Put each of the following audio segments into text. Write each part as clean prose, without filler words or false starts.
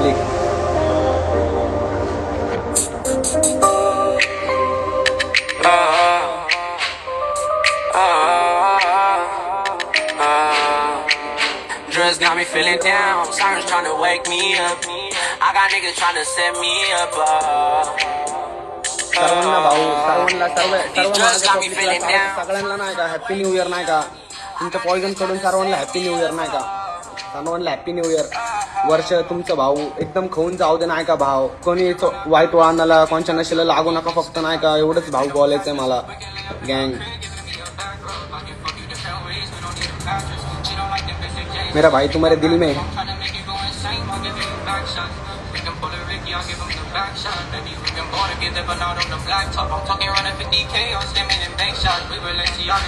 Public. Drugs got me feeling down. Sirens trying to wake me up. I got niggas trying to set me up. सर्वांना भाऊ, सर्वांना सगळ्यांना नाही का happy new year नाही का. तुमच्या पॉइझन कडून सर्वांना हॅपी न्यू इयर नाही का. सर्वांना हॅपी न्यू इयर. वर्ष तुमचं भाऊ एकदम खाऊन जाऊ दे नाही का भाऊ. कोणी वाईट वळणाला कोणच्या नशेला लागू नका फक्त नाही का. एवढंच भाऊ बोलायचंय मला. गँग मेरा भाई तुम्हारे दिल में.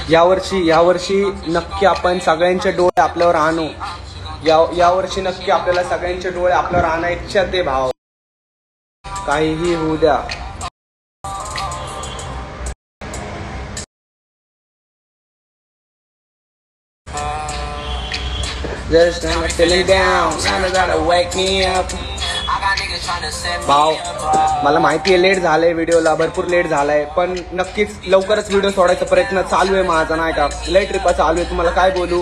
यावर्षी नक्की आपण सगळ्यांचे डोळे आपल्यावर आणू. यावर्षी नक्की आपल्याला सगळ्यांचे डोळे आपल्यावर आणायचे ते भाव. काहीही होऊ द्या. Just feeling down, trying to wake me up. भाव मला माहिती आहे लेट झालंय व्हिडिओला, भरपूर लेट झालाय, पण नक्कीच लवकरच व्हिडिओ सोडायचा प्रयत्न चालू आहे माझा नाही का. लय ट्रिपा चालू आहे, तुम्हाला काय बोलू,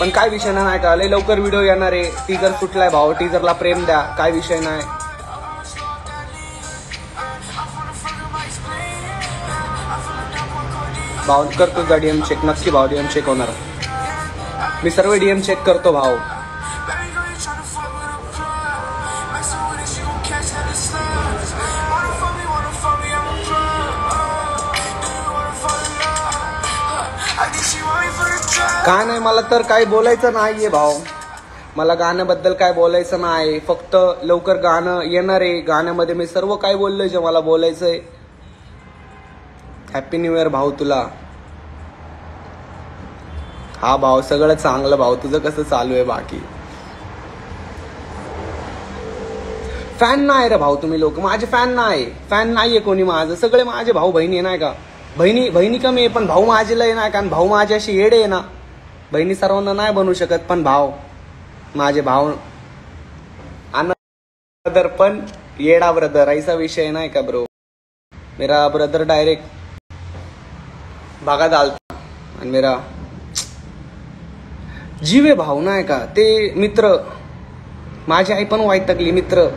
पण काय विषय नाही का. लय लवकर व्हिडिओ येणार आहे. टीजर सुटलाय भाऊ, टीजरला प्रेम द्या, काय विषय नाही. भाऊ करतो का डीएम चेक. नक्की भाऊ डीएम चेक होणार. मी सर्व डीएम चेक करतो भाऊ. काय नाही, मला तर काही बोलायचं नाहीये भाऊ. मला गाण्याबद्दल काय बोलायचं नाही. फक्त लवकर गाणं येणार आहे. गाण्यामध्ये मी सर्व काय बोललोय जे मला बोलायचंय. हॅपी न्यू इयर भाऊ तुला. हा भाऊ सगळं चांगलं भाऊ. तुझं कसं चालू आहे बाकी. फॅन नाही रे भाऊ तुम्ही लोक. माझे फॅन नाहीये कोणी माझं. सगळे माझे भाऊ बहिणी नाही का. बहिणी कमी आहे पण भाऊ माझे लय नाही. कारण भाऊ माझे अशी येडे आहे ना. बहिणी सर्वांना नाही बनवू शकत, पण भाऊ माझे भाऊ ब्रदर पण येडा ब्रदर ऐसा विषय नाही का ब्रो. मेरा ब्रदर डायरेक्ट भागा डालता आणि मेरा जीवे भाऊ नाही का. ते मित्र माझी आई पण वैतागली. मित्र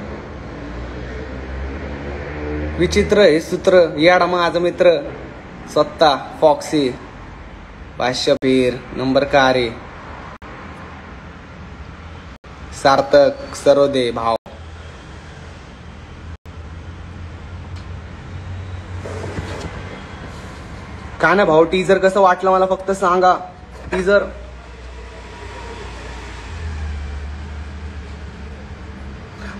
विचित्र हे सूत्र. येडा माझा मित्र स्वतः फॉक्सी भाष्यपीर नंबर कारे सार्थक सरोदे भाव. का ना भाऊ टीजर कसं वाटलं मला फक्त सांगा. टीजर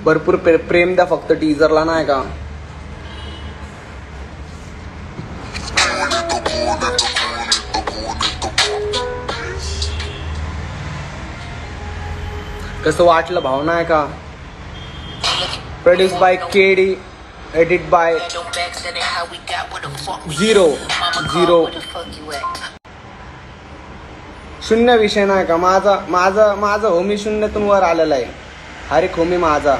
भरपूर प्रेम द्या फक्त टीजरला नाही का. कसं वाटलं भाव नाही का. Produce by KD, edit bye 0 शून्य विषय नाही का. माझा होमी शून्यातून वर आलेला आहे. हर एक होमी माझा.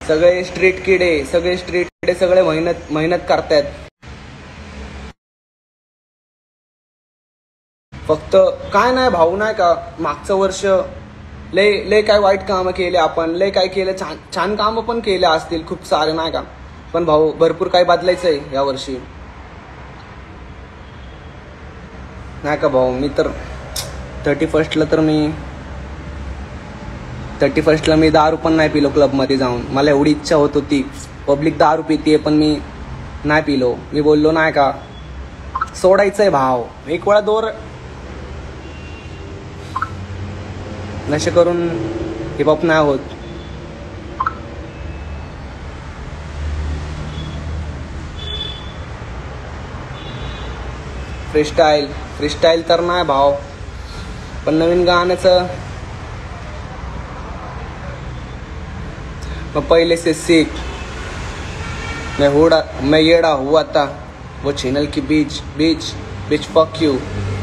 सगळे स्ट्रीट किडे सगळे मेहनत करतायत. फक्त काय नाही भाऊ नाही का. मागचं वर्ष लय काय वाईट कामं केले आपण. लय काय केलं, छान कामं पण केले असतील खूप सारे नाही का. पण भाऊ भरपूर काही बदलायचंय या वर्षी नाही का भाऊ. मी तर 31st ला मी दारू पण नाही पिलो क्लबमध्ये जाऊन. मला एवढी इच्छा होत होती. पब्लिक दारू पिते पण मी नाही पिलो. मी बोललो नाही का सोडायचंय भाव. एक वेळा दोर नशे करून हिपहॉप नाही होत. फ्रीस्टाईल तर नाही भाव. पण नवीन गाण्याचं पहले से सीख. मैं येड़ा हुआ था वो चैनल की बीच फक यू.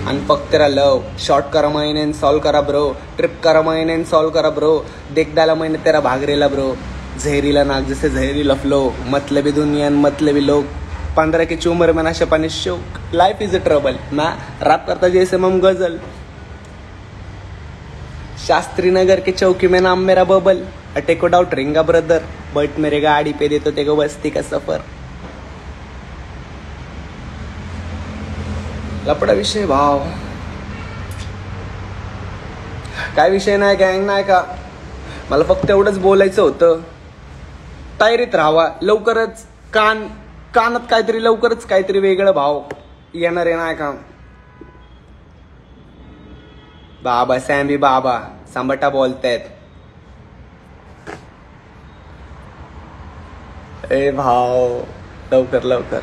अनफक तेरा लव, शॉर्ट करा महिने सॉल्व करा ब्रो, ट्रिप करा महिने सॉल्व करा ब्रो, देखदाला महिने तेरा भागरेला ब्रो, जहरीला नाक जैसे जहरीला फ्लो, मतलबी दुनिया मतलबी लोग, 15 की उम्र में नशा पानी शौक, लाइफ इज अ ट्रबल ना, रैप करता जैसे मम गजल, शास्त्री नगर के चौकी में नाम मेरा बबल, अटेको डाउट रिंगा ब्रदर, बट मेरे गाड़ी पे देतो तेको बस्ती का सफर. लपडा विषय भाव, काय विषय नाही, गँग नाही का, मला फक्त एवढंच बोलायचं होतं. तयारीत राहावा, लवकरच कानात काहीतरी लवकरच काहीतरी वेगळं भाव येणार आहे नाही का. बाबा सॅम्बी बाबा सांबटा बोलतायत. ए भाव लवकर लवकर.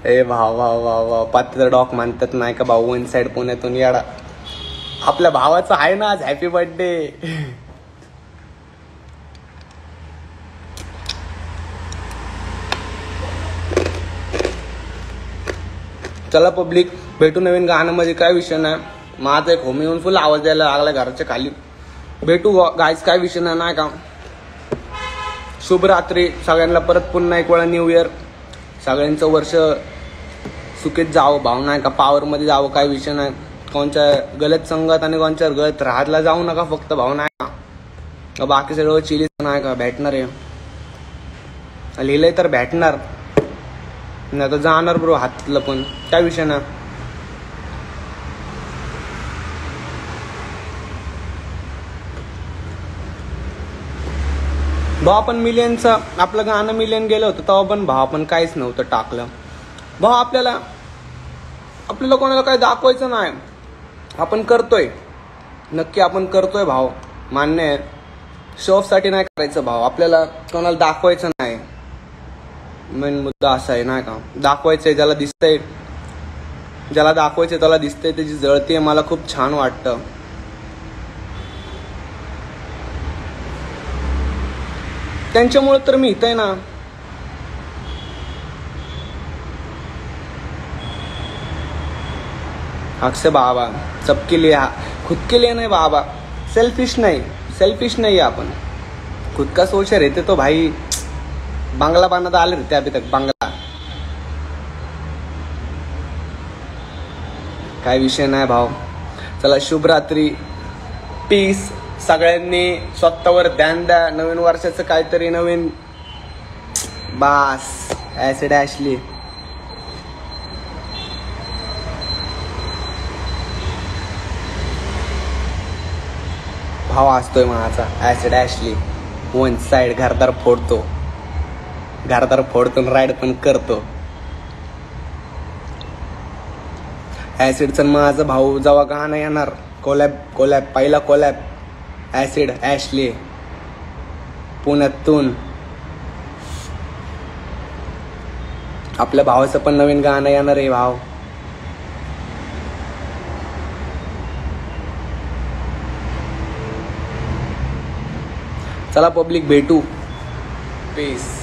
ए भाव भाव भाव भाव पात्र डॉक मानतात नाही का भाऊ, वन साइड पुण्यातून येडा. आपल्या भावाचं आहे ना आज हॅपी बर्थडे. चला पब्लिक भेटू नवीन गाण्यामध्ये, काय विषय नाही. माझा एक होमी येऊन फुल आवाज द्यायला लागला घराच्या खाली. भेटू गाईज, काय विषय नाही का. शुभ रात्री सगळ्यांना, परत पुन्हा एक वेळा न्यू इयर. सगळ्यांचं वर्ष सुखीत जावं भाव नाही का, पॉवरमध्ये जावं, काय विषय नाही. कोणच्या गलत संगत आणि कोणच्या गलत राहतला जाऊ नका फक्त भाव नाही का. बाकी सगळं चिली नाही का भेटणार आहे, लिहिलंय तर भेटणार नाही तर जाणार ब्रो हातलं पण, काय विषय ना. भाऊ आपण मिलियनचं आपलं गाणं मिलियन गेलं होतं तेव्हा पण भाऊ आपण काहीच नव्हतं टाकलं. भाऊ आपल्याला कोणाला काही दाखवायचं नाही, आपण करतोय नक्की, आपण करतोय भाऊ, मान्य आहे. शो ऑफ साठी नाही करायचं भाऊ, आपल्याला कोणाला दाखवायचं नाही. मेन मुद्दा असा आहे नाही का, दाखवायचंय ज्याला दिसतंय, ज्याला दाखवायचंय त्याला दिसतंय, त्याची जळतीये, मला खूप छान वाटतं. त्यांच्यामुळे तर मी इथं आहे ना. अक्षय बाबा सबके लिए, खुद के लिए नहीं बाबा, सेल्फिश नहीं अपन, खुद का सोच रहते तो भाई बांग्ला बनाते आले रहते अभी तक, बांग्ला. काय विषय नाही भाव. चला शुभ रात्री, पीस. सगळ्यांनी स्वतःवर ध्यान द्या. नवीन वर्षाचं काहीतरी नवीन बास. ऍसिड ऍशली भाव असतोय माझा. ऍसिड ऍशली वन साइड घरदार फोडतो राईड पण करतो. ऍसिडचं माझं भाऊ जेव्हा गाणं येणार, कोलॅब पहिला कोलॅब ऍसिड ऍशली पुण्यातून. आपल्या भावाचं पण नवीन गाणं येणार आहे भाव. चला पब्लिक भेटू, पीस.